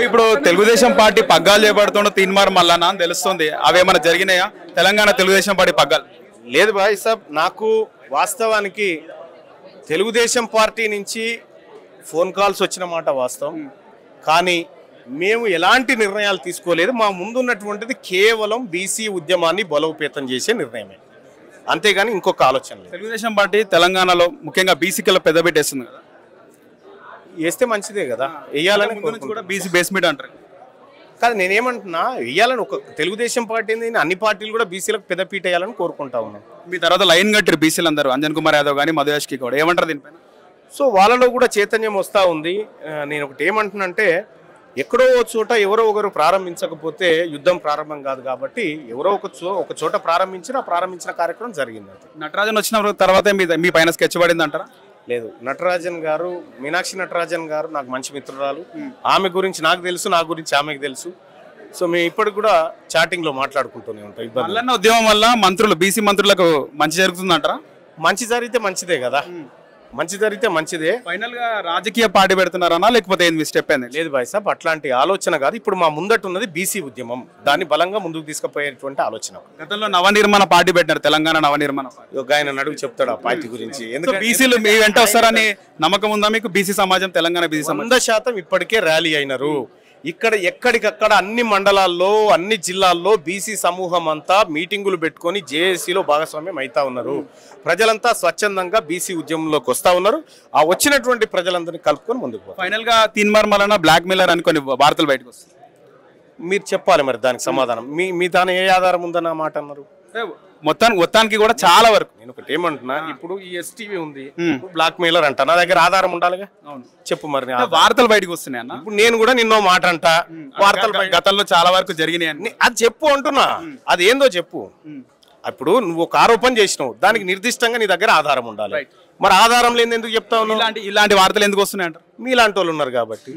ఇప్పుడు తెలుగుదేశం పార్టీ పగ్గాలు చేపడుతుండో తీన్మార్ మల్లన్న అని తెలుస్తుంది. అవేమైనా జరిగినాయా తెలంగాణ తెలుగుదేశం పార్టీ పగ్గాలు? లేదు భాయ్ సాబ్, నాకు వాస్తవానికి తెలుగుదేశం పార్టీ నుంచి ఫోన్ కాల్స్ వచ్చిన మాట వాస్తవం. కానీ మేము ఎలాంటి నిర్ణయాలు తీసుకోలేదు. మా ముందున్నటువంటిది కేవలం బీసీ ఉద్యమాన్ని బలోపేతం చేసే నిర్ణయమే, అంతేగాని ఇంకొక ఆలోచన లేదు. తెలుగుదేశం పార్టీ తెలంగాణలో ముఖ్యంగా బీసీకి పెద్దపీట వేస్తుంది కదా, వేస్తే మంచిదే కదా. వేయాలని కూడా బీసీ బేస్మెంట్ అంటారు. కాదు, నేనేమంటున్నా, వేయాలని ఒక తెలుగుదేశం పార్టీ అన్ని పార్టీలు కూడా బీసీలకు పెద్దపీట వేయాలని కోరుకుంటా ఉన్నాం. మీ తర్వాత లైన్ కట్టారు బీసీలు అందరూ, అంజన్ కుమార్ యాదవ్ కానీ మధుయాష్కి కూడా. ఏమంటారు దీనిపైన? సో వాళ్ళలో కూడా చైతన్యం వస్తూ ఉంది. నేను ఒకటి ఏమంటున్నానంటే, ఎక్కడో చోట ఎవరో ఒకరు ప్రారంభించకపోతే యుద్ధం ప్రారంభం కాదు. కాబట్టి ఎవరో ఒక చోట ప్రారంభించిన కార్యక్రమం జరిగింది. నటరాజన్ వచ్చిన తర్వాత మీ పైన స్కెచ్ పడింది అంటారా? లేదు, నటరాజన్ గారు, మీనాక్షి నటరాజన్ గారు నాకు మంచి మిత్రురాలు. ఆమె గురించి నాకు తెలుసు, నా గురించి ఆమెకు తెలుసు. సో మేము ఇప్పటికి కూడా చాటింగ్ లో మాట్లాడుకుంటూనే ఉంటాం. ఇబ్బంది ఉద్యమం వల్ల మంత్రులు బీసీ మంత్రులకు మంచి జరుగుతుంది అంటారా? మంచి జరిగితే మంచిదే కదా, మంచి జరిగితే మంచిదే. ఫైనల్ గా రాజకీయ పార్టీ పెడుతున్నారన్నా లేకపోతే ఏంది స్టెప్ అయింది? లేదు భాయ్ సాబ్, అట్లాంటి ఆలోచన కాదు. ఇప్పుడు మా ముందట ఉన్నది బీసీ ఉద్యమం, దాన్ని బలంగా ముందుకు తీసుకుపోయేటువంటి ఆలోచన. గతంలో నవనిర్మాణ పార్టీ పెట్టినారు, తెలంగాణ నవనిర్మాణ. ఆయన నడుగు చెప్తాడు ఆ పార్టీ గురించి. ఎందుకంటే బీసీలు మీ వెంట వస్తారని నమ్మకం ఉందా మీకు? బీసీ సమాజం, తెలంగాణ బీసీ సమాజం 100% ఇప్పటికే ర్యాలీ అయినారు. ఇక్కడ ఎక్కడికక్కడ అన్ని మండలాల్లో, అన్ని జిల్లాల్లో బీసీ సమూహం అంతా మీటింగులు పెట్టుకొని జేఏసీలో భాగస్వామ్యం అవుతా ఉన్నారు. ప్రజలంతా స్వచ్ఛందంగా బీసీ ఉద్యమంలోకి వస్తా ఉన్నారు. ఆ వచ్చినటువంటి ప్రజలందరినీ కలుపుకొని ముందుకు పోతారు. ఫైనల్ గా తీన్మార్ మల్లన్న బ్లాక్ మెయిలర్ అని కొన్ని వార్తలు బయటకు వస్తాయి. మీరు చెప్పాలి మరి దానికి సమాధానం. మీ దాని ఏ ఆధారం ఉందన్న మాట అన్నారు? మొత్తానికి కూడా చాలా వరకు నేను ఒకటి ఏమంటున్నా, ఇప్పుడు ఈ ఎస్టీవీ ఉంది, బ్లాక్ మెయిలర్ అంట, నా దగ్గర ఆధారం ఉండాలిగా. చెప్పు మరి. వార్తలు బయటకు వస్తున్నాయి అన్న. ఇప్పుడు నేను కూడా నిన్నో మాట అంట, వార్తలు గతంలో చాలా వరకు జరిగినాయి, అది చెప్పు అంటున్నా. అది ఏందో చెప్పు. ఇప్పుడు నువ్వు ఒక ఆరోపణ చేసినావు, దానికి నిర్దిష్టంగా నీ దగ్గర ఆధారం ఉండాలి. మరి ఆధారం లేని ఎందుకు చెప్తావు? ఇలాంటి వార్తలు ఎందుకు వస్తున్నాయి అంటారు? మీలాంటి వాళ్ళు ఉన్నారు కాబట్టి.